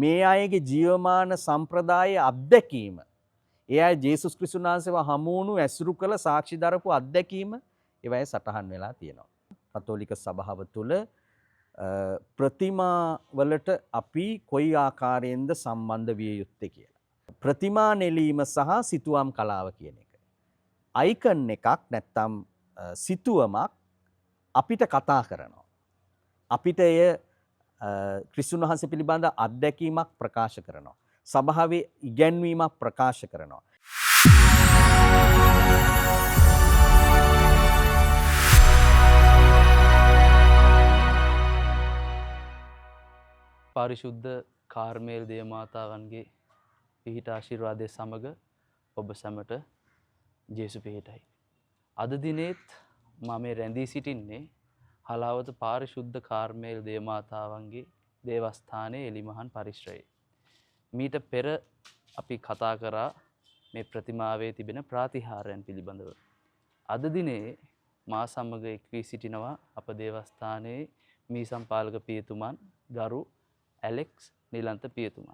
මේ අයගේ ජීවමාන සම්ප්‍රදායේ අත්දැකීම, ඒ අය ජේසුස් ක්‍රිස්තුස් වහන්සේව හමු වුණු ඇසුරු කළ සාක්ෂි දරපු අත්දැකීම ඒවයේ සටහන් වෙලා තියෙනවා. කතෝලික සභාව තුළ ප්‍රතිමා වලට අපි කොයි ආකාරයෙන්ද සම්බන්ධ විය යුත්තේ කියලා. ප්‍රතිමා නෙලීම සහ සිතුවම් කලාව කියන එක. අයිකන් එකක් නැත්තම් සිතුවමක් අපිට කතා කරනවා. අපිට එය ක්‍රිස්තුන් වහන්සේ පිළිබඳ අත්දැකීමක් ප්‍රකාශ කරනවා. සභාවේ ඉගැන්වීමක් ප්‍රකාශ කරනවා. පාරිශුද්ධ කාර්මේල් දේවමාතාවන්ගේ පිහිට ආශිර්වාදය සමග ඔබ සැමට ජේසු පිහිටයි. අද දිනේත් මම රැඳී සිටින්නේ හලාවත පාරිශුද්ධ කාර්මේල් දේවමාතාවන්ගේ දේවස්ථානයේ එලිමහන් පරිශ්‍රයේ. මීට පෙර අපි කතා කරා මේ ප්‍රතිමාවේ තිබෙන ප්‍රාතිහාරයන් පිළිබඳව. අද දිනේ මා සමග එක් වී සිටිනවා අප දේවස්ථානයේ මී සම්පාලක පියතුමන් ගරු ඇලෙක්ස් නිලන්ත පියතුමන්.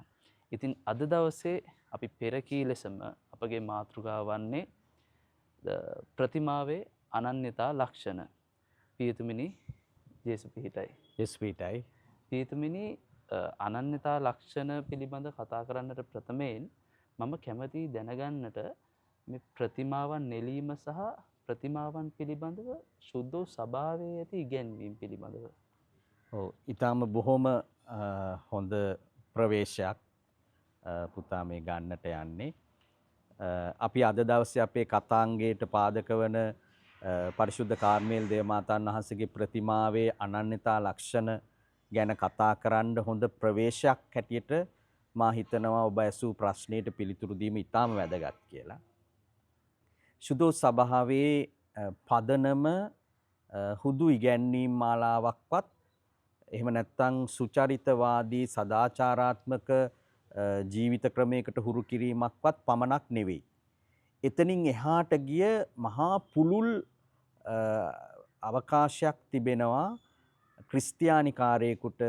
ඉතින් අද දවසේ අපි පෙරකී ලෙසම අපගේ මාතෘකාව වන්නේ ප්‍රතිමාවේ අනන්‍යතා ලක්ෂණ. පියතුමිනි ජේසු පිහිටයි. ජේසු පිහිටයි. පියතුමිනි අනන්‍යතා ලක්ෂණ පිළිබඳ කතා කරන්නට ප්‍රථමයෙන් මම කැමති දැනගන්නට මේ ප්‍රතිමාවන් නෙලීම සහ ප්‍රතිමාවන් පිළිබඳව සුද්ධ සභාවේ ඇති ඉගැන්වීම් පිළිබඳව. ඔව්, ඊටාම බොහොම හොඳ ප්‍රවේශයක් පුතා මේ ගන්නට යන්නේ. අපි අද දවසේ අපේ කතාංගයට පාදක වන පරිශුද්ධ කාර්මේල් දේවමාතාන් වහන්සේගේ ප්‍රතිමාවේ අනන්‍යතා ලක්ෂණ ගැන කතා කරන්න හොඳ ප්‍රවේශයක් හැටියට මා හිතනවා ඔබ ඇසූ ප්‍රශ්නයට පිළිතුරු දීම ඉතාම වැදගත් කියලා. සුදු සභාවේ පදනම හුදු ඉගැන්වීම් මාලාවක්වත් එහෙම නැත්නම් සුචරිතවාදී සදාචාරාත්මක ජීවිත ක්‍රමයකට හුරු කිරීමක්වත් පමණක් නෙවෙයි. එතනින් එහාට ගිය මහා පුළුල් අවකාශයක් තිබෙනවා ක්‍රිස්තියානිකාරයෙකුට.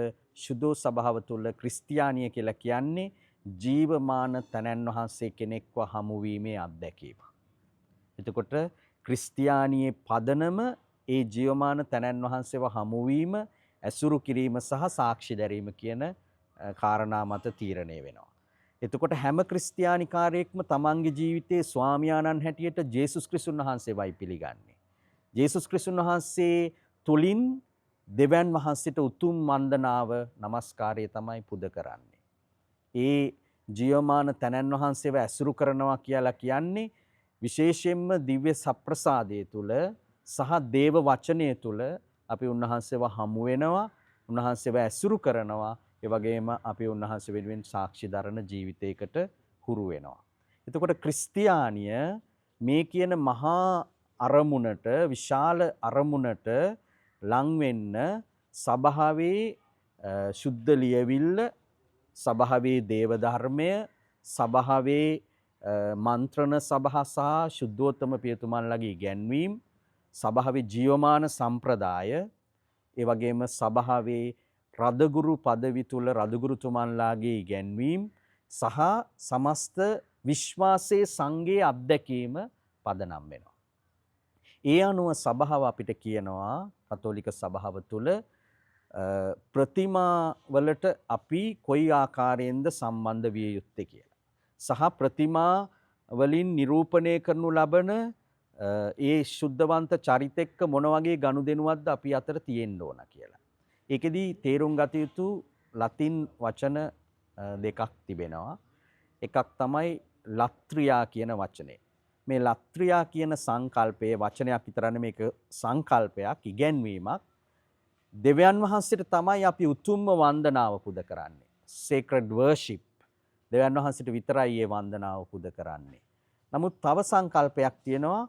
සුදු සභාව තුළ ක්‍රිස්තියානිය කියලා කියන්නේ ජීවමාන තනන් වහන්සේ කෙනෙක්ව හමුවීමේ අත්දැකීම. එතකොට ක්‍රිස්තියානියේ පදනම ඒ ජීවමාන තනන් වහන්සේව හමුවීම, ඇසුරු කිරීම සහ සාක්ෂි දැරීම කියන කාරණා මත තීරණය වෙනවා. එතකොට හැම ක්‍රිස්තියානිකාරයෙක්ම තමන්ගේ ජීවිතයේ ස්වාමියාණන් හැටියට ජේසුස් ක්‍රිස්තුන් වහන්සේවයි පිළිගන්නේ. ජේසුස් ක්‍රිස්තුන් වහන්සේ තුලින් දෙවියන් වහන්සේට උතුම් වන්දනාව නමස්කාරය තමයි පුද කරන්නේ. ඒ ජීවමාන තනන් වහන්සේව ඇසුරු කරනවා කියලා කියන්නේ විශේෂයෙන්ම දිව්‍ය සප්‍රසාදය තුල සහ දේව වචනය තුල අපි උන්වහන්සේව හමු වෙනවා, උන්වහන්සේව ඇසුරු කරනවා, ඒ වගේම අපි උන්වහන්සේ වෙනුවෙන් සාක්ෂි දරන ජීවිතයකට හුරු වෙනවා. එතකොට ක්‍රිස්තියානිය මේ කියන මහා අරමුණට, විශාල අරමුණට ලං වෙන්න සභාවේ සුද්ධ ලියවිල්ල, සභාවේ දේව ධර්මය, සභාවේ මන්ත්‍රණ සභා සහ සුද්ධෝත්තම පියතුමන්ලගේ ඉගැන්වීම්, සභාවේ ජීවමාන සම්ප්‍රදාය, ඒ වගේම සභාවේ රදගුරු පදවි තුල රදගුරුතුමන්ලාගේ ඉගැන්වීම් සහ සමස්ත විශ්වාසයේ සංඝයේ අත්දැකීම පදනම් වෙනවා. ඒ අනුව සභාව අපිට කියනවා කතෝලික සභාව තුල ප්‍රතිමා වලට අපි කොයි ආකාරයෙන්ද සම්බන්ධ විය යුත්තේ කියලා. සහ ප්‍රතිමා වලින් නිරූපණය කරනු ලබන ඒ ශුද්ධවන්ත චරිත එක්ක මොන වගේ ගනුදෙනුවක්ද අපි අතර තියෙන්න ඕන කියලා. ඒකෙදි තේරුම් ගත යුතු ලතින් වචන දෙකක් තිබෙනවා. එකක් තමයි ලත්‍රියා කියන වචනේ. මේ ලත්‍රියා කියන සංකල්පයේ වචනයක් විතරනේ, මේක සංකල්පයක්, ඉගැන්වීමක්. දෙවියන් වහන්සේට තමයි අපි උතුම්ම වන්දනාව පුද කරන්නේ. sacred worship. දෙවියන් වහන්සේට විතරයි මේ වන්දනාව පුද කරන්නේ. නමුත් තව සංකල්පයක් තියෙනවා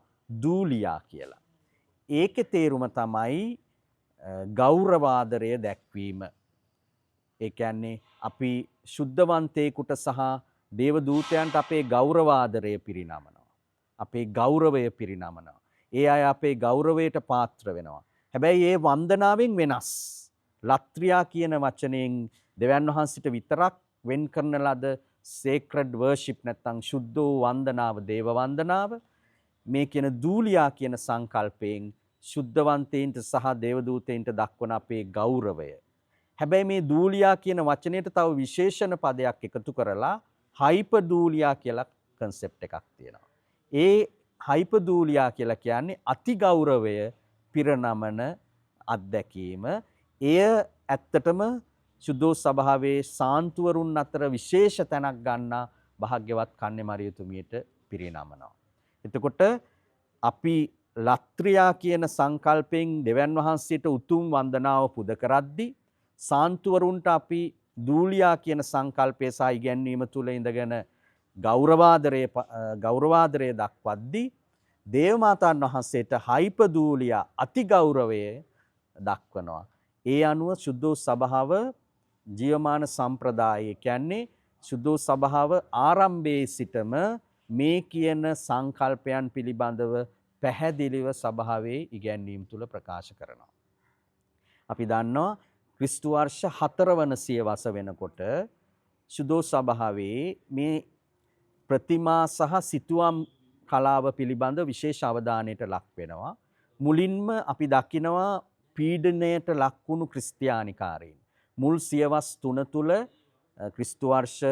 දූලියා කියලා. ඒකේ තේරුම තමයි ගෞරවාදරය දැක්වීම. ඒ කියන්නේ අපි ශුද්ධවන්තයෙකුට සහ දේව දූතයන්ට අපේ ගෞරවාදරය පිරිනමනවා. අපේ ගෞරවය පිරිනමනවා. ඒ අය අපේ ගෞරවයට පාත්‍ර වෙනවා. හැබැයි ඒ වන්දනාවෙන් වෙනස්. ලත්‍රියා කියන වචනයෙන් දෙවියන් වහන්සේට විතරක් වෙන් කරන ලද sacred worship නැත්නම් ශුද්ධ වූ වන්දනාව දේව වන්දනාව මේ කියන දූලියා කියන සංකල්පයෙන් ශුද්ධවන්තයින්ට සහ දේවදූතයින්ට දක්වන අපේ ගෞරවය. හැබැයි මේ දූලියා කියන වචනයට තව විශේෂණ පදයක් එකතු කරලා හයිපර්දූලියා කියලා concept එකක් තියෙනවා. ඒ හයිපර්දූලියා කියලා කියන්නේ අති ගෞරවය පිරනමන අත්දැකීම. එය ඇත්තටම සුදෝ සභාවේ සාන්තුවරුන් අතර විශේෂ තැනක් ගන්නා භාග්‍යවත් කන්‍යමරියතුමියට පිරිනමනවා. එතකොට අපි ලත්‍රියා කියන සංකල්පයෙන් දෙවියන් වහන්සේට උතුම් වන්දනාව පුද කරද්දී සාන්තුවරුන්ට අපි දූලියා කියන සංකල්පය සහ ඉගැන්වීම තුළ ඉඳගෙන ගෞරවාදරය දක්වද්දී දේවමාතාන් වහන්සේට හයිපදූලියා අති ගෞරවය දක්වනවා. ඒ අනුව සුද්ධෝ සභාව ජීවමාන සම්ප්‍රදාය කියන්නේ සුද්ධෝ සභාව ආරම්භයේ සිටම මේ කියන සංකල්පයන් පිළිබඳව පැහැදිලිව සභාවේ ඉගැන්වීම් තුළ ප්‍රකාශ කරනවා. අපි දන්නවා ක්‍රිස්තු වර්ෂ 4 වන සියවස වෙනකොට සුද්ධෝ සභාවේ මේ ප්‍රතිමා සහ සිතුවම් කලාව පිළිබඳ විශේෂ අවධානයට ලක් වෙනවා. මුලින්ම අපි දකිනවා පීඩනයට ලක්වුණු ක්‍රිස්තියානිකාරයින්. මුල් සියවස් 3 තුල ක්‍රිස්තු වර්ෂ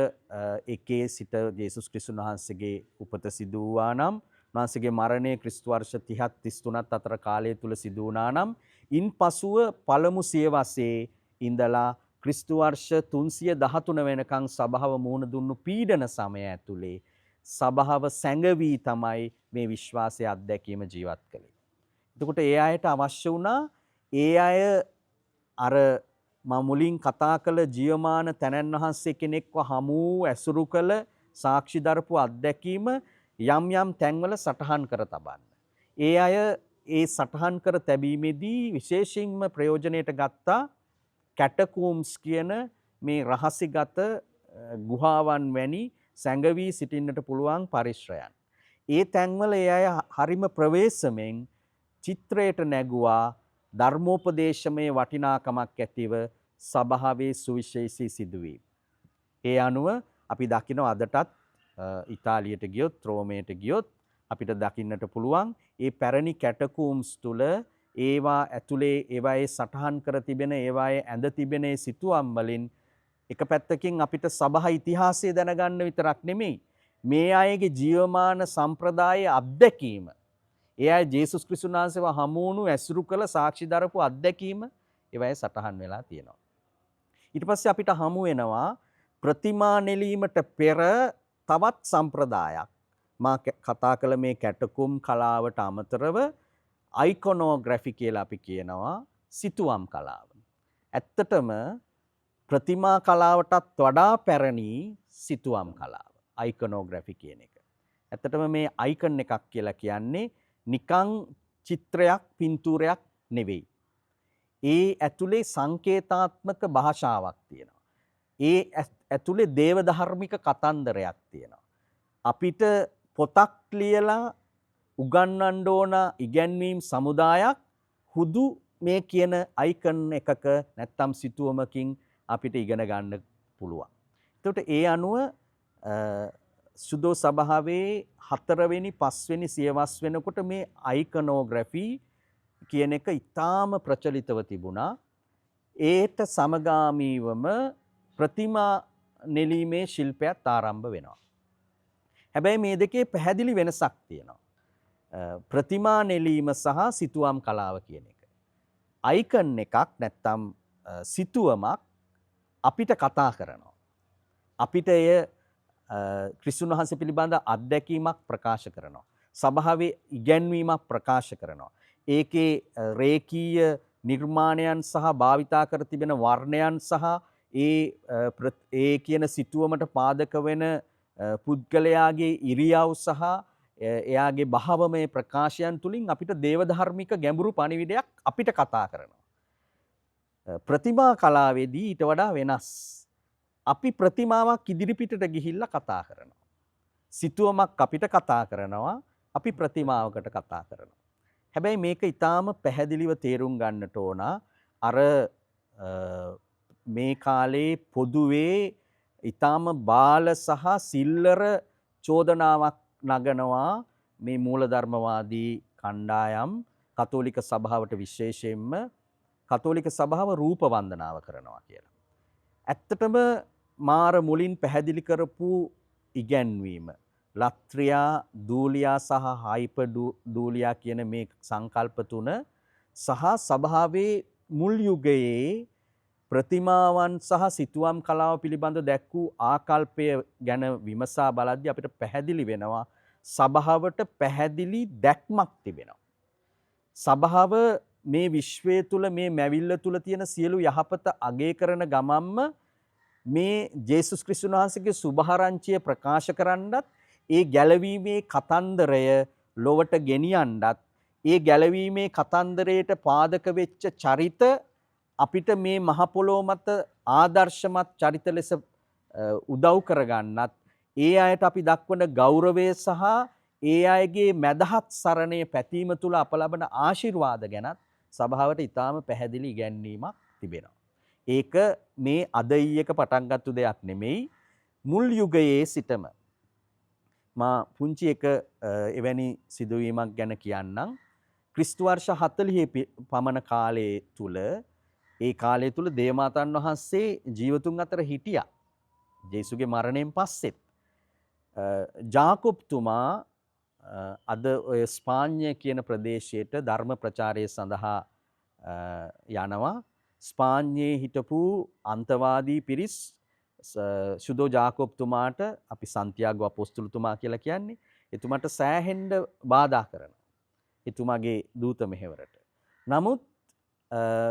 1 සිට ජේසුස් ක්‍රිස්තුන් වහන්සේගේ උපත සිදු වූවා නම් උන්වහන්සේගේ මරණය ක්‍රිස්තු වර්ෂ 30ත් 33ත් අතර කාලය තුල සිදු වුණා නම් ඉන්පසුව පළමු සියවසේ ඉඳලා ක්‍රිස්තු වර්ෂ 313 වෙනකන් සභාව මුහුණ දුන්නු පීඩන සමය ඇතුලේ සභාව සැඟවී තමයි මේ විශ්වාසයේ අත්දැකීම ජීවත් කළේ. එතකොට ඒ අයට අවශ්‍ය වුණා ඒ අය අර මම මුලින් කතා කළ ජීවමාන තැනැන් වහන්සේ කෙනෙක්ව හමු ඇසුරු කළ සාක්ෂි දරපු අත්දැකීම යම් යම් තැන්වල සටහන් කර තබන්න. ඒ අය ඒ සටහන් කර තැබීමේදී විශේෂයෙන්ම ප්‍රයෝජනයට ගත්තා කැටකෝම්ස් කියන මේ රහසිගත ගුහාවන් වැනි සැඟවී සිටින්නට පුළුවන් පරිශ්‍රයන්. ඒ තැන්වල ඒ අය හරිම ප්‍රවේශමෙන් චිත්‍රයට නැගුවා ධර්මෝපදේශමය වටිනාකමක් ඇතිව සභාවේ සුවිශේෂී සිදුවීම්. ඒ අනුව අපි දකිනවා අදටත් ඉතාලියට ගියොත් රෝමයට ගියොත් අපිට දකින්නට පුළුවන් ඒ පැරණි කැටකෝම්ස් තුල ඒවා ඇතුලේ ඒවායේ සටහන් කර තිබෙන ඒවායේ ඇඳ තිබෙන සිතුවම් වලින් එක පැත්තකින් අපිට සභා ඉතිහාසය දැනගන්න විතරක් නෙමෙයි මේ අයගේ ජීවමාන සම්ප්‍රදායේ අත්දැකීම ඒ අය ජේසුස් ක්‍රිස්තුස් වහන්සේව හමු වුණු ඇසුරු කළ සාක්ෂි දරපු අත්දැකීම ඒවායේ සටහන් වෙලා තියෙනවා. ඊට පස්සේ අපිට හමු වෙනවා ප්‍රතිමා නෙලීමට පෙර තවත් සම්ප්‍රදායක්. මා කතා කළ මේ කැටකුම් කලාවට අමතරව අයිකොනෝග්‍රැෆි කියලා අපි කියනවා සිතුවම් කලාව. ඇත්තටම ප්‍රතිමා කලාවටත් වඩා පැරණි සිතුවම් කලාව. අයිකොනෝග්‍රැෆි කියන එක. ඇත්තටම මේ අයිකන් එකක් කියලා කියන්නේ නිකං චිත්‍රයක් පින්තූරයක් නෙවෙයි. ඒ ඇතුලේ සංකේතාත්මක භාෂාවක් තියෙනවා. ඒ ඇතුලේ දේවධර්මික කතන්දරයක් තියෙනවා. අපිට පොතක් ලියලා උගන්වන්න ඕන ඉගැන්වීම් සමුදායක් හුදු මේ කියන අයිකන් එකක නැත්තම් සිතුවමකින් අපිට ඉගෙන ගන්න පුළුවන්. එතකොට ඒ අනුව සුදෝ සභාවේ 4 වෙනි 5 වෙනි සියවස් වෙනකොට මේ අයිකනෝග්‍රැෆි කියන එක ඉතාම ප්‍රචලිතව තිබුණා. ඒට සමගාමීවම ප්‍රතිමා නෙලීමේ ශිල්පයත් ආරම්භ වෙනවා. හැබැයි මේ දෙකේ පැහැදිලි වෙනසක් තියෙනවා. ප්‍රතිමා නෙලීම සහ සිතුවම් කලාව කියන එක. අයිකන් එකක් නැත්තම් සිතුවමක් අපිට කතා කරනවා. අපිට එය ක්‍රිස්තුන් වහන්සේ පිළිබඳ අත්දැකීමක් ප්‍රකාශ කරනවා. සභාවේ ඉගැන්වීමක් ප්‍රකාශ කරනවා. ඒකේ රේකීය නිර්මාණයන් සහ භාවිතා කර තිබෙන වර්ණයන් සහ ඒ කියන සිතුවමට පාදක වෙන පුද්ගලයාගේ ඉරියව් සහ එයාගේ භාවමය ප්‍රකාශයන් තුලින් අපිට දේවධර්මික ගැඹුරු පණිවිඩයක් අපිට කතා කරනවා. ප්‍රතිමා කලාවේදී ඊට වඩා වෙනස්. අපි ප්‍රතිමාවක් ඉදිරිපිටට ගිහිල්ලා කතා කරනවා. සිතුවමක් අපිට කතා කරනවා. අපි ප්‍රතිමාවකට කතා කරනවා. හැබැයි මේක ඊටාම පැහැදිලිව තේරුම් ගන්නට ඕන අර මේ කාලේ පොදුවේ ඊටාම බාල සහ සිල්ලර චෝදනාවක් නගනවා මේ මූලධර්මවාදී කණ්ඩායම් කතෝලික සභාවට විශේෂයෙන්ම කතෝලික සභාව රූප වන්දනාව කරනවා කියලා. ඇත්තටම මාර මුලින් පැහැදිලි කරපු ඉගැන්වීම ලත්‍රියා දූලියා සහ හයිපර් දූලියා කියන මේ සංකල්ප තුන සහ සභාවේ මුල් යුගයේ ප්‍රතිමාවන් සහ සිතුවම් කලාව පිළිබඳ දැක් වූ ආකල්පය ගැන විමසා බලද්දී අපිට පැහැදිලි වෙනවා සභාවට පැහැදිලි දැක්මක් තිබෙනවා. සභාව මේ විශ්වය තුල මේ මැවිල්ල තුල තියෙන සියලු යහපත අගය කරන ගමන්ම මේ ජේසුස් ක්‍රිස්තුස් වහන්සේගේ සුභාරංචිය ප්‍රකාශ කරන්නත් ඒ ගැලවීමේ කතන්දරය ලොවට ගෙනියන්නත් ඒ ගැලවීමේ කතන්දරයට පාදක වෙච්ච චරිත අපිට මේ මහ පොළොව මත ආදර්ශමත් චරිත ලෙස උදව් කරගන්නත් ඒ අයට අපි දක්වන ගෞරවය සහ ඒ අයගේ මැදහත් සරණේ පැතීම තුළ අප ලබන ආශිර්වාද ගැනත් සභාවට ඉතාම පැහැදිලි ඉගැන්වීමක් තිබෙනවා. ඒක මේ අද ඊයක පටන් ගත්තු දෙයක් නෙමෙයි. මුල් යුගයේ සිටම මා පුංචි එක එවැනි සිදුවීමක් ගැන කියන්නම්. ක්‍රිස්තු වර්ෂ 40 පමණ කාලයේ තුල ඒ කාලය තුල දේවමාතන් වහන්සේ ජීවතුන් අතර හිටියා. ජේසුගේ මරණයෙන් පස්සෙත් ජාකොබ්තුමා අද ඔය ස්පාඤ්ඤය කියන ප්‍රදේශයට ධර්ම ප්‍රචාරය සඳහා යනවා. ස්පාඤ්ඤයේ හිටපු අන්තවාදී පිරිස් සුදෝ ජාකොබ්තුමාට අපි සන්තියාගෝ අපොස්තුලතුමා කියලා කියන්නේ එතුමාට සෑහෙන්න බාධා කරනවා. එතුමාගේ දූත මෙහෙවරට. නමුත්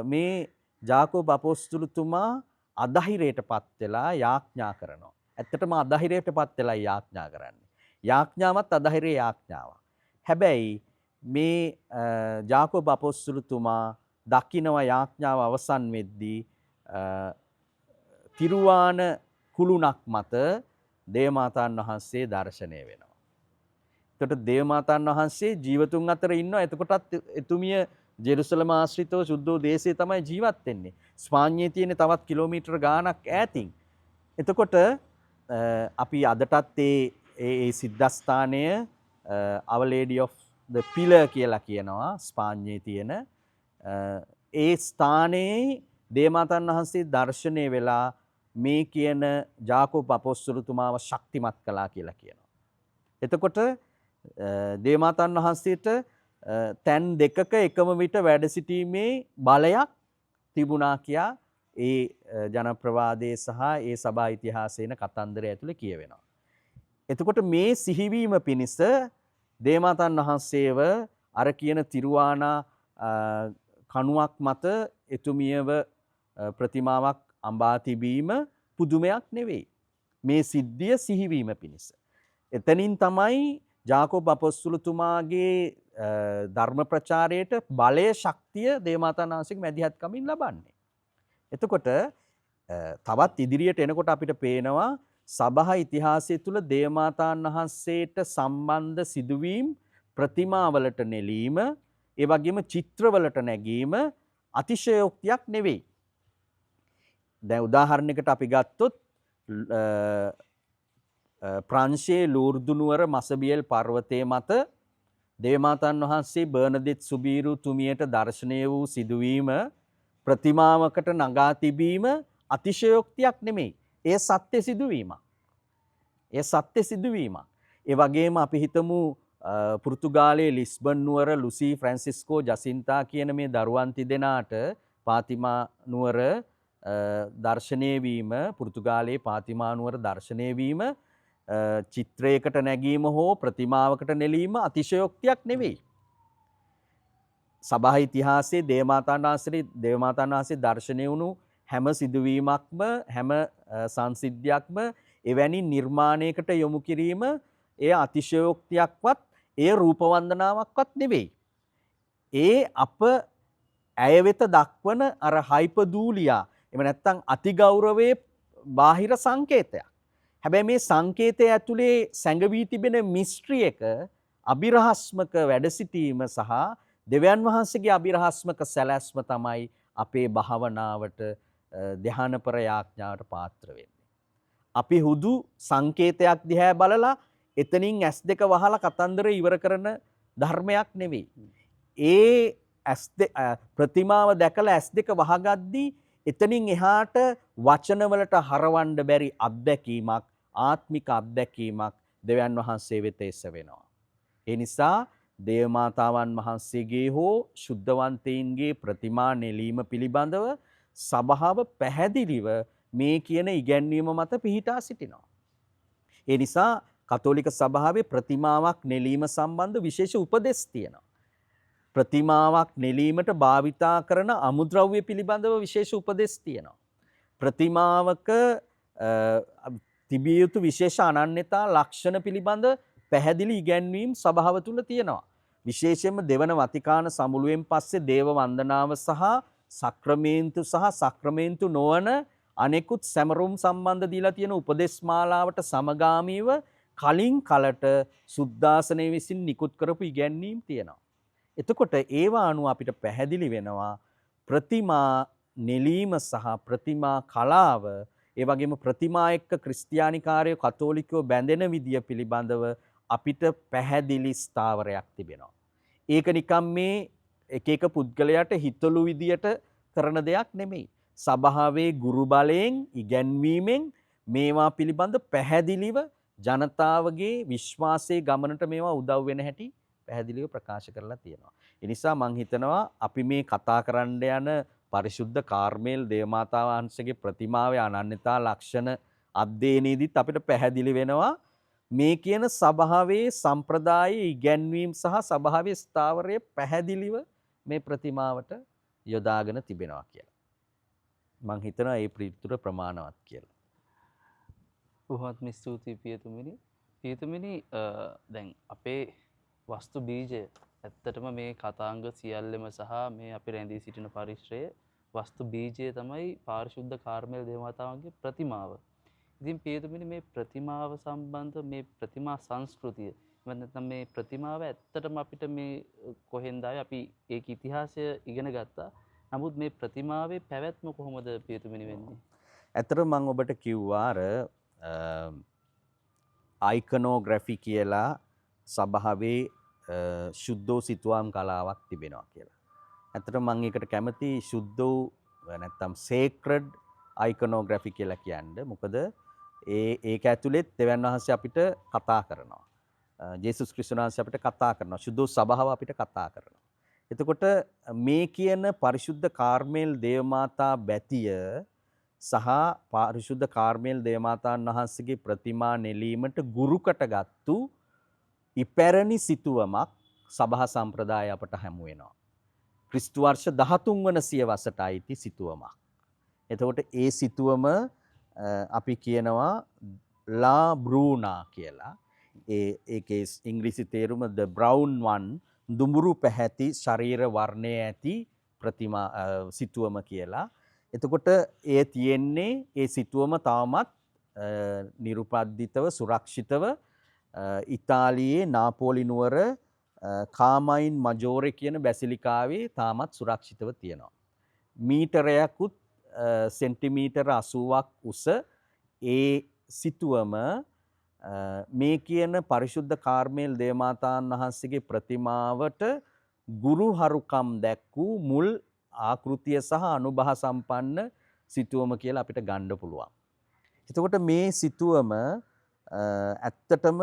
මේ ජාකොබ් අපොස්තුලතුමා අධෛර්යයටපත් වෙලා යාඥා කරනවා. ඇත්තටම අධෛර්යයටපත් වෙලා යාඥා කරන්නේ. යාඥාවත් අධෛර්ය යාඥාවක්. හැබැයි මේ ජාකොබ් අපොස්තුලතුමා දකින්නවා යාඥාව අවසන් වෙද්දී තිරුවාන කුළුණක් මත දේවමාතාන් වහන්සේ දර්ශනය වෙනවා. එතකොට දේවමාතාන් වහන්සේ ජීවතුන් අතර ඉන්නවා. එතකොටත් එතුමිය ජෙරුසලම ආශ්‍රිතව සුද්ධෝ දේශයේ තමයි ජීවත් වෙන්නේ. ස්පාඤ්ඤයේ තියෙන තවත් කිලෝමීටර ගාණක් ඈතින්. එතකොට අපි අදටත් ඒ සිද්ධාස්ථානය Our Lady of the Pillar කියලා කියනවා ස්පාඤ්ඤයේ තියෙන. ඒ ස්ථානයේ දේවමාතාන් වහන්සේ දර්ශනය වෙලා මේ කියන ජාකොබ් අපොස්තුලතුමාව ශක්තිමත් කළා කියලා කියනවා. එතකොට දේවමාතාන් වහන්සේට තැන් දෙකක එකම විට වැඩ සිටීමේ බලයක් තිබුණා කියා ඒ ජනප්‍රවාදයේ සහ ඒ සභා ඉතිහාසයේන කතන්දරය ඇතුලේ කියවෙනවා. එතකොට මේ සිහිවීම පිණිස දේවමාතාන් වහන්සේව අර කියන තිරුවානා කණුවක් මත එතුමියව ප්‍රතිමාවක් අඹා තිබීම පුදුමයක් නෙවෙයි. මේ සිද්ධිය සිහිවීම පිණිස. එතනින් තමයි ජාකොබ් අපොස්තුලතුමාගේ ධර්ම ප්‍රචාරයට බලය ශක්තිය දේවමාතාන් වහන්සේගේ මැදිහත්කමින් ලබන්නේ. එතකොට තවත් ඉදිරියට එනකොට අපිට පේනවා සභා ඉතිහාසය තුළ දේවමාතාන් වහන්සේට සම්බන්ධ සිදුවීම් ප්‍රතිමාවලට නෙලීම ඒ වගේම චිත්‍රවලට නැගීම අතිශයෝක්තියක් නෙවෙයි. දැන් උදාහරණයකට අපි ගත්තොත් ප්‍රංශයේ ලූර්දු නුවර මසබියල් පර්වතයේ මත දේවමාතාන් වහන්සේ බර්නදෙත් සුබීරු තුමියට දර්ශනය වූ සිදුවීම ප්‍රතිමාවකට නගා තිබීම අතිශයෝක්තියක් නෙමෙයි. ඒ සත්‍ය සිදුවීමක්. ඒ සත්‍ය සිදුවීමක්. ඒ වගේම අපි හිතමු පෘතුගාලයේ ලිස්බන් නුවර ලුසි ෆ්‍රැන්සිස්කෝ ජසින්තා කියන මේ දරුවන් තිදෙනාට පාතිමා නුවර දර්ශනය වීම පෘතුගාලයේ පාතිමා නුවර දර්ශනය වීම චිත්‍රයකට නැගීම හෝ ප්‍රතිමාවකට නෙලීම අතිශයෝක්තියක් නෙවෙයි. සභා ඉතිහාසයේ දේවමාතාන් වහන්සේ දර්ශනය වුණු හැම සිදුවීමක්ම හැම සංසිද්ධියක්ම එවැනි නිර්මාණයකට යොමු කිරීම එය අතිශයෝක්තියක්වත් එය රූප වන්දනාවක්වත් නෙවෙයි. ඒ අප ඇය වෙත දක්වන අර හයිපදූලියා එහෙම නැත්නම් අතිගෞරවයේ බාහිර සංකේතයක්. හැබැයි මේ සංකේතය ඇතුලේ සැඟවී තිබෙන මිස්ට්‍රි එක අභිරහස්මක වැඩ සිටීම සහ දෙවියන් වහන්සේගේ අභිරහස්මක සැලැස්ම තමයි අපේ භාවනාවට ධ්‍යානපර යාඥාවට පාත්‍ර වෙන්නේ. අපි හුදු සංකේතයක් දිහා බලලා එතනින් S2 වහලා කතන්දර ඉවර කරන ධර්මයක් නෙවෙයි. ඒ ප්‍රතිමාව දැකලා S2 වහගද්දී එතනින් එහාට වචනවලට හරවන්න බැරි අත්දැකීමක්, ආත්මික අත්දැකීමක් දෙවියන් වහන්සේ වෙත එසවෙනවා. ඒ නිසා දේවමාතාවන් වහන්සේගේ හෝ ශුද්ධවන්තයින්ගේ ප්‍රතිමා නෙලීම පිළිබඳව සභාව පැහැදිලිව මේ කියන ඉගැන්වීම මත පිහිටා සිටිනවා. ඒ නිසා කතෝලික සභාවේ ප්‍රතිමාවක් නෙලීම සම්බන්ධ විශේෂ උපදෙස් තියෙනවා. ප්‍රතිමාවක් නෙලීමට භාවිතා කරන අමුද්‍රව්‍ය පිළිබඳව විශේෂ උපදෙස් තියෙනවා. ප්‍රතිමාවක තිබිය යුතු විශේෂ අනන්‍යතා ලක්ෂණ පිළිබඳ පැහැදිලි ඉගැන්වීම් සභාව තුළ තියෙනවා. විශේෂයෙන්ම දෙවන වතිකාන සමුළුවෙන් පස්සේ දේව වන්දනාව සහ සක්‍රමේන්තු නොවන අනෙකුත් සැමරුම් සම්බන්ධ දීලා තියෙන උපදෙස් මාලාවට සමගාමීව කලින් කලට සුද්ධාසනය විසින් නිකුත් කරපු ඉගැන්වීම් තියෙනවා. එතකොට ඒවා අනුව අපිට පැහැදිලි වෙනවා ප්‍රතිමා නෙලීම සහ ප්‍රතිමා කලාව, ඒ වගේම ප්‍රතිමා එක්ක ක්‍රිස්තියානිකාරයෝ කතෝලිකයෝ බැඳෙන විදිය පිළිබඳව අපිට පැහැදිලි ස්ථාවරයක් තිබෙනවා. ඒක නිකම් මේ එක පුද්ගලයාට හිතලු විදියට කරන දෙයක් නෙමෙයි. සභාවේ ගුරු බලයෙන් ඉගැන්වීමෙන් මේවා පිළිබඳ පැහැදිලිව ජනතාවගේ විශ්වාසයේ ගමනට මේවා උදව් වෙන හැටි පැහැදිලිව ප්‍රකාශ කරලා තියෙනවා. ඒ නිසා මම හිතනවා අපි මේ කතා කරන්න යන පරිශුද්ධ කාර්මේල් දේවමාතා වහන්සේගේ ප්‍රතිමාවේ අනන්‍යතා ලක්ෂණ අධ්‍යයනයේදීත් අපිට පැහැදිලි වෙනවා මේ කියන සභාවේ සම්ප්‍රදායේ ඉගැන්වීම් සහ සභාවේ ස්ථාවරය පැහැදිලිව මේ ප්‍රතිමාවට යොදාගෙන තිබෙනවා කියලා. මම හිතනවා මේ පිළිතුර ප්‍රමාණවත් කියලා. බොහොමත්ම ස්තුතියි පියතුමිනි. පියතුමිනි දැන් අපේ වස්තු බීජය ඇත්තටම මේ කතාංග සියල්ලම සහ මේ අපි රැඳී සිටින පරිශ්‍රයේ වස්තු බීජය තමයි පාරිශුද්ධ කාර්මේල් දේවමාතාවන්ගේ ප්‍රතිමාව. ඉතින් පියතුමිනි මේ ප්‍රතිමාව සම්බන්ධ මේ ප්‍රතිමා සංස්කෘතිය නැත්නම් මේ ප්‍රතිමාව ඇත්තටම අපිට මේ කොහෙන්ද අපි ඒක ඉතිහාසය ඉගෙන ගත්තා. නමුත් මේ ප්‍රතිමාවේ පැවැත්ම කොහොමද පියතුමිනි වෙන්නේ? ඇත්තටම මම ඔබට කිව්වා අර අයිකනෝග්‍රැෆි කියලා සභාවේ ශුද්ධෝ සිතුවම් කලාවක් තිබෙනවා කියලා. ඇත්තටම මම ඒකට කැමති ශුද්ධෝ නැත්නම් සේක්‍රඩ් අයිකනෝග්‍රැෆි කියලා කියන්නේ. මොකද ඒක ඇතුළෙත් දෙවියන් වහන්සේ අපිට කතා කරනවා. ජේසුස් ක්‍රිස්තුස් වහන්සේ අපිට කතා කරනවා. ශුද්ධෝ සභාව අපිට කතා කරනවා. එතකොට මේ කියන පරිශුද්ධ කාර්මේල් දේවමාතා බැතිය සහ පරිශුද්ධ කාර්මේල් දේවමාතාන් වහන්සේගේ ප්‍රතිමා නෙලීමට ගුරුකට ගත්තු ඉපැරණි සිතුවමක් සභා සම්ප්‍රදාය අපට හමු වෙනවා. ක්‍රිස්තු වර්ෂ 13 වන සියවසට අයිති සිතුවමක්. එතකොට ඒ සිතුවම අපි කියනවා ලා බ්‍රූනා කියලා. ඒකේ ඉංග්‍රීසි තේරුම the brown one, දුඹුරු පැහැති ශරීර වර්ණය ඇති ප්‍රතිමා සිතුවම කියලා. එතකොට ඒ තියෙන්නේ ඒ සිතුවම තවමත් නිරුපද්දිතව සුරක්ෂිතව ඉතාලියේ නාපෝලි නුවර කාමයින් මජෝරේ කියන බැසිලිකාවේ තාමත් සුරක්ෂිතව තියෙනවා. මීටරයකුත් සෙන්ටිමීටර 80ක් උස ඒ සිතුවම මේ කියන පරිශුද්ධ කාර්මේල් දේවමාතාන් වහන්සේගේ ප්‍රතිමාවට ගුරුහරුකම් දැක්වූ මුල් ආකෘතිය සහ අනුභව සම්පන්න සිතුවම කියලා අපිට ගන්න පුළුවන්. එතකොට මේ සිතුවම ඇත්තටම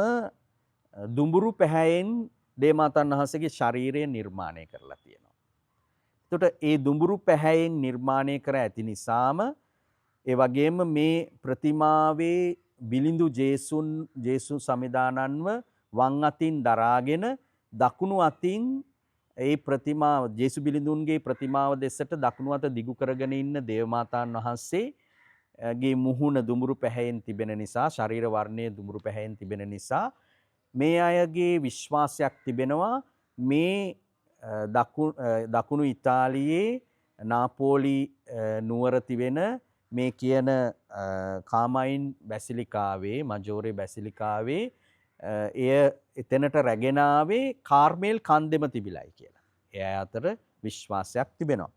දුඹුරු පැහැයෙන් දේවමාතාන් වහන්සේගේ ශරීරය නිර්මාණය කරලා තියෙනවා. එතකොට ඒ දුඹුරු පැහැයෙන් නිර්මාණය කර ඇති නිසාම ඒ වගේම මේ ප්‍රතිමාවේ බිලිඳු ජේසුන් සමිදානන්ව වම් අතින් දරාගෙන දකුණු අතින් ඒ ප්‍රතිමාව ජේසු බිලිඳුන්ගේ ප්‍රතිමාව දෙසට දකුණු අත දිගු කරගෙන ඉන්න දේවමාතාන් වහන්සේගේ මුහුණ දුඹුරු පැහැයෙන් තිබෙන නිසා, ශරීර වර්ණය දුඹුරු පැහැයෙන් තිබෙන නිසා මේ අයගේ විශ්වාසයක් තිබෙනවා මේ දකුණු ඉතාලියේ නාපෝලි නුවර තිබෙන මේ කියන කාමයින් බැසිලිකාවේ මජෝරේ බැසිලිකාවේ එය එතනට රැගෙන ආවේ කාර්මේල් කන්දෙම තිබිලයි කියලා. ඒ අතර විශ්වාසයක් තිබෙනවා.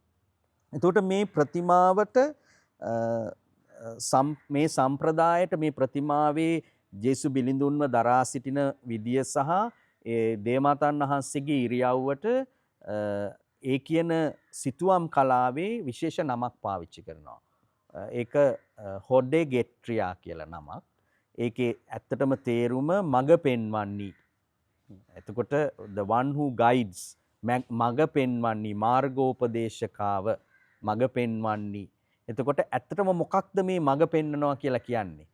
එතකොට මේ ප්‍රතිමාවට මේ සම්ප්‍රදායට මේ ප්‍රතිමාවේ ජේසු බිලිඳුන්ව දරා සිටින විදිය සහ ඒ දේවමාතන් වහන්සේගේ ඉරියව්වට ඒ කියන සිතුවම් කලාවේ විශේෂ නමක් පාවිච්චි කරනවා. ඒක හොඩේ ගෙට්‍රියා කියලා නමක්. ඒකේ ඇත්තටම තේරුම මඟ පෙන්වන්නි. එතකොට the one who guides මඟ පෙන්වන්නි, මාර්ගෝපදේශකාව, මඟ පෙන්වන්නි. එතකොට ඇත්තටම මොකක්ද මේ මඟ පෙන්වනවා කියලා කියන්නේ?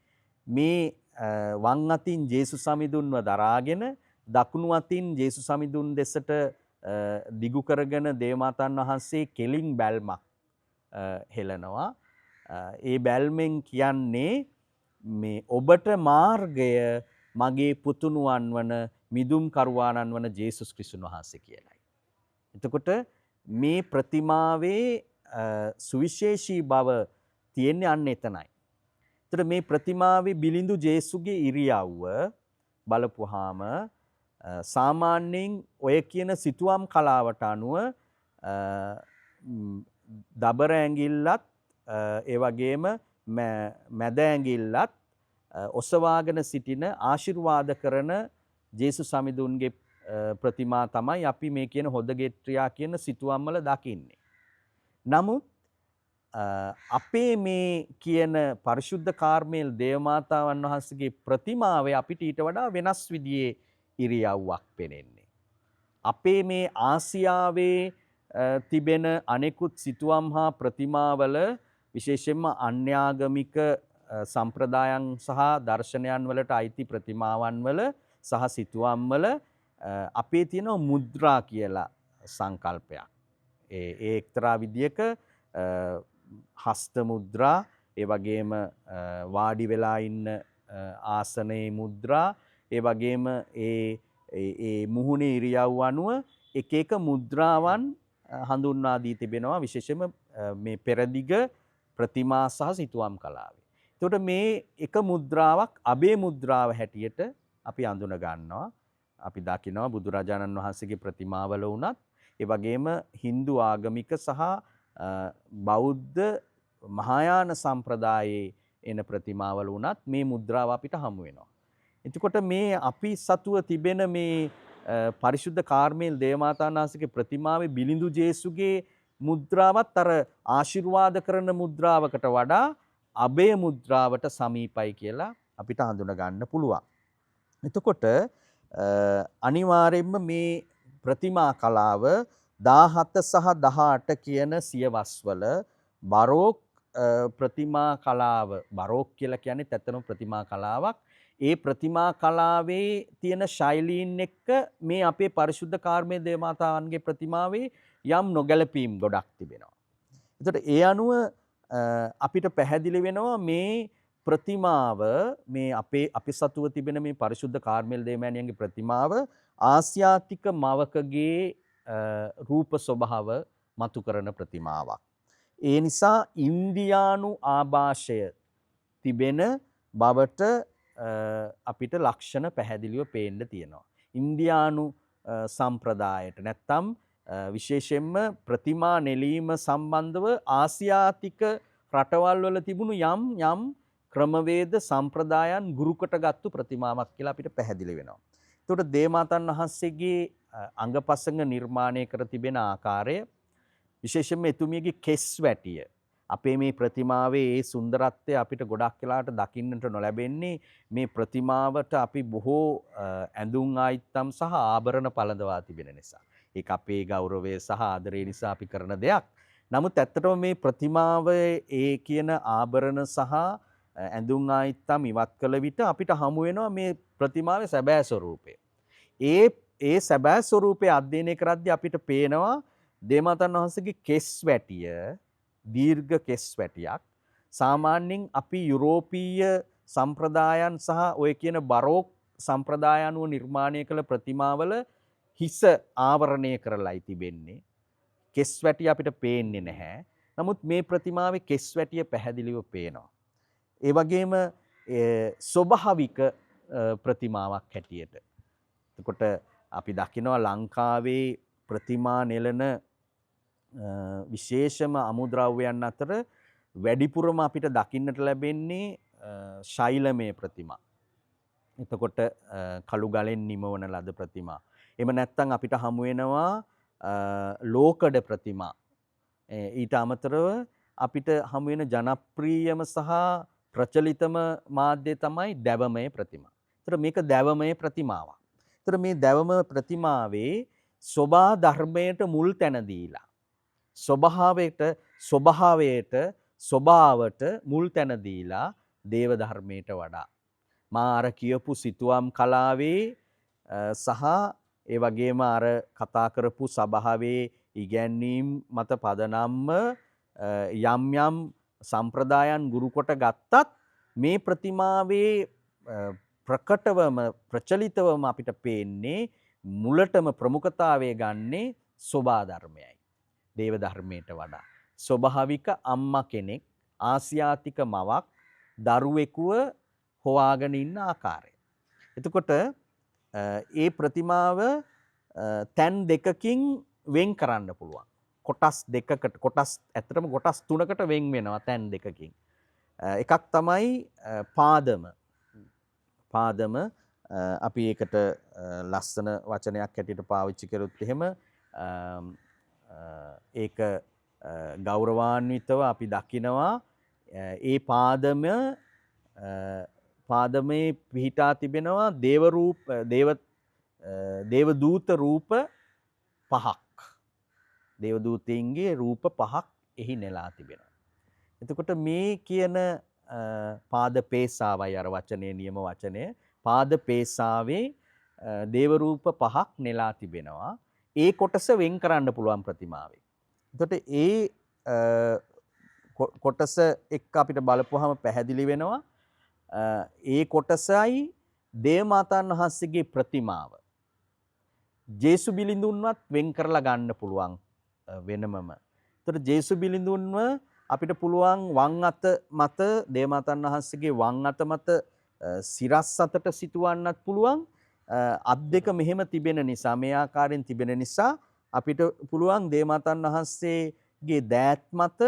මේ වම් අතින් ජේසුස් සමිඳුන්ව දරාගෙන දකුණු අතින් ජේසුස් සමිඳුන් දෙසට දිගු කරගෙන දේවමාතන් වහන්සේ කෙලින් බැල්මක් හෙලනවා. ඒ බැල්මෙන් කියන්නේ මේ ඔබට මාර්ගය මගේ පුතුණුවන් වන මිදුම් කරුවාණන් වන ජේසුස් ක්‍රිස්තුන් වහන්සේ කියලයි. එතකොට මේ ප්‍රතිමාවේ සුවිශේෂී බව තියෙන්නේ අන්න එතනයි. එතකොට මේ ප්‍රතිමාවේ බිලිඳු ජේසුගේ ඉරියව්ව බලපුවාම සාමාන්‍යයෙන් ඔය කියන සිතුවම් කලාවට අනුව දබර ඇඟිල්ලත් ඒ වගේම මැද ඇඟිල්ලත් ඔසවාගෙන සිටින ආශිර්වාද කරන ජේසුස් සමිඳුන්ගේ ප්‍රතිමා තමයි අපි මේ කියන හොදගෙට්‍රියා කියන සිතුවම් වල දකින්නේ. නමුත් අපේ මේ කියන පරිශුද්ධ කාර්මේල් දේවමාතාවන් වහන්සේගේ ප්‍රතිමාවේ අපිට ඊට වඩා වෙනස් විදිහේ ඉරියව්වක් පෙනෙන්නේ. අපේ මේ ආසියාවේ තිබෙන අනෙකුත් සිතුවම් හා ප්‍රතිමාවල විශේෂයෙන්ම අන්‍යාගමික සම්ප්‍රදායන් සහ දර්ශනයන් වලට අයිති ප්‍රතිමාවන් වල සහ සිතුවම් වල අපේ තියෙන මුද්‍රා කියලා සංකල්පයක්. ඒ එක්තරා විදියක හස්ත මුද්‍රා, ඒ වගේම වාඩි වෙලා ඉන්න ආසනයේ මුද්‍රා, ඒ වගේම ඒ මුහුණේ ඉරියව් අනුව එක එක මුද්‍රාවන් හඳුන්වා දී තිබෙනවා විශේෂයෙන්ම මේ පෙරදිග ප්‍රතිමා සහ සිතුවම් කලාවේ. එතකොට මේ එක මුද්‍රාවක් අබේ මුද්‍රාව හැටියට අපි අඳුන ගන්නවා. අපි දකිනවා බුදුරජාණන් වහන්සේගේ ප්‍රතිමාවල වුණත්, ඒ වගේම Hindu ආගමික සහ බෞද්ධ මහායාන සම්ප්‍රදායේ එන ප්‍රතිමාවල වුණත් මේ මුද්‍රාව අපිට හමු වෙනවා. එතකොට මේ අපි සතුව තිබෙන මේ පරිශුද්ධ කාර්මේල් දේවමාතාන් වහන්සේගේ ප්‍රතිමාවේ බිලිඳු ජේසුගේ මුද්‍රාවත් අර ආශිර්වාද කරන මුද්‍රාවකට වඩා අබේ මුද්‍රාවට සමීපයි කියලා අපිට හඳුන ගන්න පුළුවන්. එතකොට අනිවාර්යයෙන්ම මේ ප්‍රතිමා කලාව 17 සහ 18 කියන සියවස්වල බරෝක් ප්‍රතිමා කලාව, බරෝක් කියලා කියන්නේ ඇත්තටම ප්‍රතිමා කලාවක්. ඒ ප්‍රතිමා කලාවේ තියෙන ශෛලීන් එක්ක මේ අපේ පරිශුද්ධ කාර්මේල් දේවමාතාවන්ගේ ප්‍රතිමාවේ යම් නොගැලපීම් ගොඩක් තිබෙනවා. එතකොට ඒ අනුව අපිට පැහැදිලි වෙනවා මේ ප්‍රතිමාව, මේ අපි සතුව තිබෙන මේ පරිශුද්ධ කාර්මේල් දේවමෑණියන්ගේ ප්‍රතිමාව ආසියාතික මවකගේ රූප ස්වභාව මතු කරන ප්‍රතිමාවක්. ඒ නිසා ඉන්දියානු ආభాෂය තිබෙන බවට අපිට ලක්ෂණ පැහැදිලිව පේන්න තියෙනවා. ඉන්දියානු සම්ප්‍රදායට නැත්තම් විශේෂයෙන්ම ප්‍රතිමා නෙලීම සම්බන්ධව ආසියාතික රටවල් වල තිබුණු යම් ක්‍රමවේද සම්ප්‍රදායන් ගුරුකොට ගත්තු ප්‍රතිමාවක් කියලා අපිට පැහැදිලි වෙනවා. එතකොට දේවමාතන් වහන්සේගේ අංගපසංග නිර්මාණය කර තිබෙන ආකාරය, විශේෂයෙන්ම එතුමියගේ කෙස් වැටිය, අපේ මේ ප්‍රතිමාවේ ඒ සුන්දරත්වය අපිට ගොඩක් වෙලාට දකින්නට නොලැබෙන්නේ මේ ප්‍රතිමාවට අපි බොහෝ ඇඳුම් ආයිත්තම් සහ ආභරණ පළඳවා තිබෙන නිසා. ඒක අපේ ගෞරවය සහ ආදරය නිසා අපි කරන දෙයක්. නමුත් ඇත්තටම මේ ප්‍රතිමාවේ ඒ කියන ආභරණ සහ ඇඳුම් ආයිත්තම් ඉවත් කළ විට අපිට හමු වෙනවා මේ ප්‍රතිමාවේ සැබෑ ස්වરૂපය. ඒ සැබෑ ස්වરૂපය අධ්‍යයනය කරද්දී අපිට පේනවා දේවමාතන් වහන්සේගේ කෙස් වැටිය දීර්ඝ කෙස් වැටියක්. සාමාන්‍යයෙන් අපි යුරෝපීය සම්ප්‍රදායන් සහ ඔය කියන බරෝක් සම්ප්‍රදාය අනුව නිර්මාණය කළ ප්‍රතිමාවල හිස ආවරණය කරලායි තිබෙන්නේ. කෙස් වැටිය අපිට පේන්නේ නැහැ. නමුත් මේ ප්‍රතිමාවේ කෙස් වැටිය පැහැදිලිව පේනවා. ඒ වගේම ස්වභාවික ප්‍රතිමාවක් හැටියට. එතකොට අපි දකිනවා ලංකාවේ ප්‍රතිමා නෙලන විශේෂම අමුද්‍රව්‍යයන් අතර වැඩිපුරම අපිට දකින්නට ලැබෙන්නේ ශෛලමය ප්‍රතිමා. එතකොට කළු ගලෙන් නිමවන ලද ප්‍රතිමා. එහෙම නැත්නම් අපිට හමු වෙනවා ලෝකඩ ප්‍රතිමා. ඊට අමතරව අපිට හමු වෙන ජනප්‍රියම සහ ප්‍රචලිතම මාධ්‍ය තමයි දැවමය ප්‍රතිමා. ඒතර මේක දැවමය ප්‍රතිමාවක්. ඒතර මේ දැවම ප්‍රතිමාවේ සෝභා ධර්මයට මුල් තැන දීලා ස්වභාවයට මුල් තැන දීලා දේව ධර්මයට වඩා මා අර කියපු සිතුවම් කලාවේ සහ ඒ වගේම අර කතා කරපු සභාවේ ඉගැන්වීම් මත පදනම්ම යම් යම් සම්ප්‍රදායන් ගුරු කොට ගත්තත් මේ ප්‍රතිමාවේ ප්‍රකටවම ප්‍රචලිතවම අපිට පේන්නේ මුලටම ප්‍රමුඛතාවය ගන්නේ සෝභා ධර්මයයි. දේව ධර්මයට වඩා ස්වභාවික අම්මා කෙනෙක් ආසියාතික මවක් දරුවෙකුව හොවාගෙන ඉන්න ආකාරය. එතකොට ඒ ප්‍රතිමාව තැන් දෙකකින් වෙන් කරන්න පුළුවන්. කොටස් දෙකකට කොටස් ඇත්තටම කොටස් තුනකට වෙන් වෙනවා තැන් දෙකකින්. එකක් තමයි පාදම අපි ඒකට ලස්සන වචනයක් හැටියට පාවිච්චි කරොත් එහෙම ඒක ගෞරවාන්විතව අපි දකිනවා ඒ පාදමේ පිහිටා තිබෙනවා දේවදූත රූප පහක්. දේවදූතයන්ගේ රූප පහක් එහි නෙලා තිබෙනවා. එතකොට මේ කියන පාද පේසාවයි අර වචනේ නියම වචනය. පාද පේසාවේ දේව රූප පහක් නෙලා තිබෙනවා. ඒ කොටස වෙන් කරන්න පුළුවන් ප්‍රතිමාවේ. එතකොට ඒ කොටස එක්ක අපිට බලපුවාම පැහැදිලි වෙනවා ඒ කොටසයි දේවමාතාන් වහන්සේගේ ප්‍රතිමාව ජේසු බිලිඳුන්වත් වෙන් කරලා ගන්න පුළුවන් වෙනමම. එතකොට ජේසු බිලිඳුන්ව අපිට පුළුවන් වම් අත මත දේවමාතාන් වහන්සේගේ වම් අත මත සිරස් අතට සිටවන්නත් පුළුවන්. අත් දෙක මෙහෙම තිබෙන නිසා මේ ආකාරයෙන් තිබෙන නිසා අපිට පුළුවන් දේවමාතාන් වහන්සේගේ දෑත් මත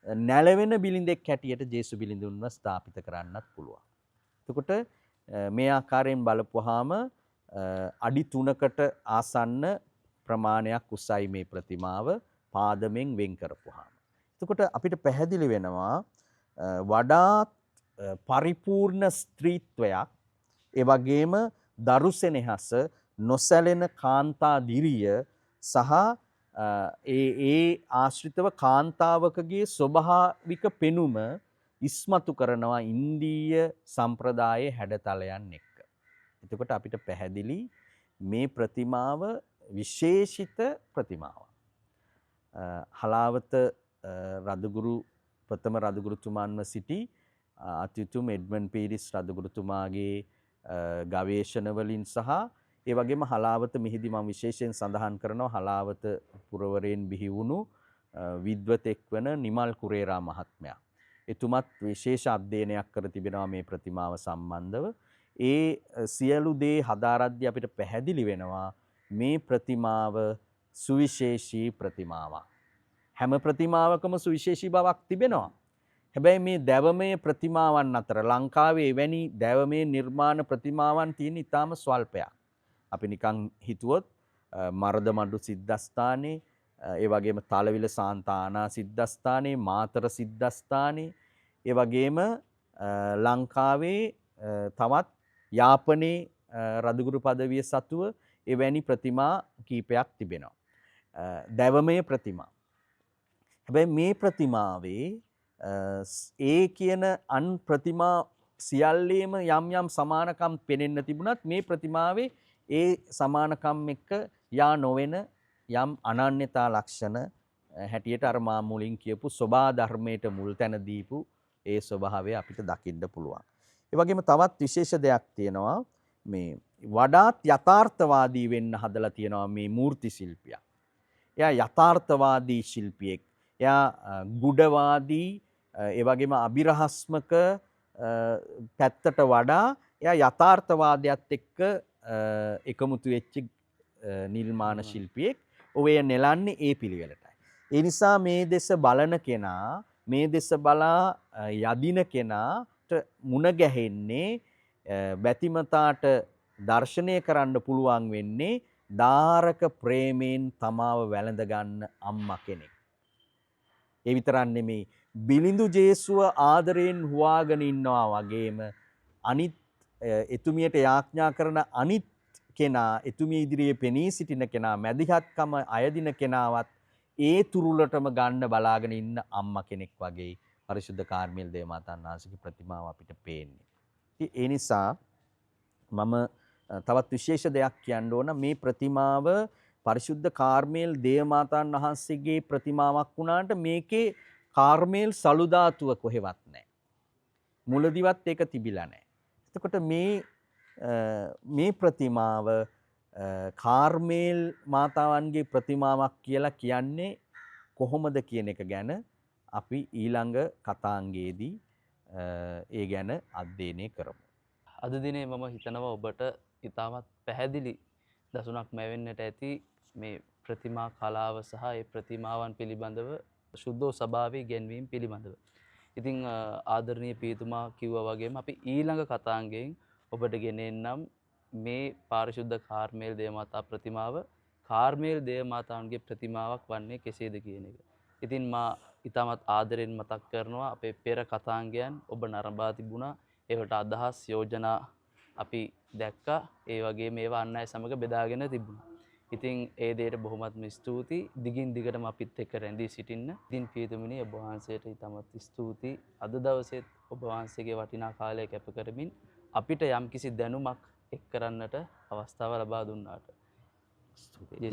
නැලවෙන බිලිඳෙක් හැටියට ජේසු බිලිඳුන්ව ස්ථාපිත කරන්නත් පුළුවන්. එතකොට මේ ආකාරයෙන් බලපුවාම අඩි 3කට ආසන්න ප්‍රමාණයක් උසයි මේ ප්‍රතිමාව පාදමෙන් වෙන් කරපුවාම. එතකොට අපිට පැහැදිලි වෙනවා වඩාත් පරිපූර්ණ ස්ත්‍රීත්වයක් ඒ වගේම දරුසෙනෙහස නොසැලෙන කාන්තා දිරිය සහ ඒ ආශ්‍රිතව කාන්තාවකගේ ස්වභාවික පෙනුම ඉස්මතු කරනවා ඉන්දීය සම්ප්‍රදායේ හැඩතලයන් එක්ක. එතකොට අපිට පැහැදිලි මේ ප්‍රතිමාව විශේෂිත ප්‍රතිමාවක්. හලාවත රදගුරු ප්‍රථම රදගුරුතුමන්ව සිටි අතිතුම් එඩ්මන් පීරිස් රදගුරුතුමාගේ ගවේෂණ වලින් සහ ඒ වගේම හලාවත මෙහිදී මම විශේෂයෙන් සඳහන් කරනවා හලාවත පුරවරයෙන් බිහි වුණු විද්වතෙක් වන නිමල් කුරේරා මහත්මයා. එතුමත් විශේෂ අධ්‍යයනයක් කර තිබෙනවා මේ ප්‍රතිමාව සම්බන්ධව. ඒ සියලු දේ හදාරද්දී අපිට පැහැදිලි වෙනවා මේ ප්‍රතිමාව සුවිශේෂී ප්‍රතිමාවක්. හැම ප්‍රතිමාවකම සුවිශේෂී බවක් තිබෙනවා. හැබැයි මේ දැවමය ප්‍රතිමාවන් අතර ලංකාවේ එවැනි දැවමය නිර්මාණ ප්‍රතිමාවන් තියෙන ඉතාම ස්වල්පයක්. අපි නිකන් හිතුවොත් මරදමඩු සිද්ධස්ථානයේ ඒ වගේම තලවිල සාන්තානා සිද්ධස්ථානයේ මාතර සිද්ධස්ථානයේ ඒ වගේම ලංකාවේ තවත් යාපනයේ රදගුරු පදවිය සතුව එවැනි ප්‍රතිමා කීපයක් තිබෙනවා. දැවමය ප්‍රතිමා. හැබැයි මේ ප්‍රතිමාවේ ඒ කියන අන් ප්‍රතිමා සියල්ලේම යම් යම් සමානකම් පෙනෙන්න තිබුණත් මේ ප්‍රතිමාවේ ඒ සමානකම් එක්ක යා නොවන යම් අනන්‍යතා ලක්ෂණ හැටියට අර මා මුලින් කියපු සෝභා ධර්මයට මුල් තැන දීපු ඒ ස්වභාවය අපිට දකින්න පුළුවන්. ඒ වගේම තවත් විශේෂ දෙයක් තියෙනවා මේ වඩාත් යථාර්ථවාදී වෙන්න හදලා තියෙනවා මේ මූර්ති ශිල්පියා. එයා යථාර්ථවාදී ශිල්පියෙක්. එයා ගුඩවාදී ඒ වගේම අභිරහස්මක පැත්තට වඩා එයා යථාර්ථවාදයත් එක්ක එකමුතු වෙච්ච නිර්මාණ ශිල්පියෙක්. ඔය නෙලන්නේ ඒ පිළිවෙලටයි. ඒ නිසා මේ දෙස බලන කෙනා මේ දෙස බලා යදින කෙනාට මුණ ගැහෙන්නේ බැතිමතාට දර්ශනය කරන්න පුළුවන් වෙන්නේ දාරක ප්‍රේමයෙන් තමාව වැළඳ ගන්න අම්මා කෙනෙක්. ඒ විතරක් නෙමෙයි බිලිඳු ජේසුව ආදරයෙන් හුවාගෙන ඉන්නවා වගේම අනිත් එතුමියට යාඥා කරන අනිත් කෙනා එතුමිය ඉදිරියේ පෙනී සිටින කෙනා මැදිහත්කම අයදින කෙනාවත් ඒ තුරුලටම ගන්න බලාගෙන ඉන්න අම්මා කෙනෙක් වගේ පරිශුද්ධ කාර්මේල් දේවමාතාන් වහන්සේගේ ප්‍රතිමාව අපිට පේන්නේ. ඒ නිසා මම තවත් විශේෂ දෙයක් කියන්න ඕන මේ ප්‍රතිමාව පරිශුද්ධ කාර්මේල් දේවමාතාන් වහන්සේගේ ප්‍රතිමාවක් වුණාට මේකේ කාර්මේල් සලු ධාතුව කොහෙවත් නැහැ. මුලදිවත් ඒක තිබිලා නැහැ. එතකොට මේ ප්‍රතිමාව කාර්මේල් මාතාවන්ගේ ප්‍රතිමාවක් කියලා කියන්නේ කොහොමද කියන එක ගැන අපි ඊළඟ කතාංගයේදී ඒ ගැන අධ්‍යයනය කරමු. අද දිනේ මම හිතනවා ඔබට ඉතාමත් පැහැදිලි දසුනක් මැවෙන්නට ඇති මේ ප්‍රතිමා කලාව සහ ඒ ප්‍රතිමාවන් පිළිබඳව ශුද්ධෝ ස්වභාවයේ ගැන්වීම පිළිබඳව. ඉතින් ආදරණීය පියතුමා කිව්වා වගේම අපි ඊළඟ කතාංගයෙන් ඔබට ගෙනෙන්නම් මේ පාරිශුද්ධ කාර්මේල් දේවමාතා ප්‍රතිමාව කාර්මේල් දේවමාතාවන්ගේ ප්‍රතිමාවක් වන්නේ කෙසේද කියන එක. ඉතින් මා ඉතාමත් ආදරෙන් මතක් කරනවා අපේ පෙර කතාංගයන් ඔබ නරඹා තිබුණා. ඒවට අදහස් යෝජනා අපි දැක්කා. ඒ වගේ මේවා අන් අය සමග බෙදාගෙන තිබුණා. ඉතින් ඒ දෙයට බොහොමත්ම ස්තුතියි. දිගින් දිගටම අපිත් එක්ක රැඳී සිටින්න. ඉතින් පියතුමිනි ඔබ වහන්සේට ඉතාමත් ස්තුතියි. අද දවසේත් ඔබ වහන්සේගේ වටිනා කාලය කැප කරමින් අපිට යම්කිසි දැනුමක් එක් කරන්නට අවස්ථාව ලබා දුන්නාට. ස්තුතියි.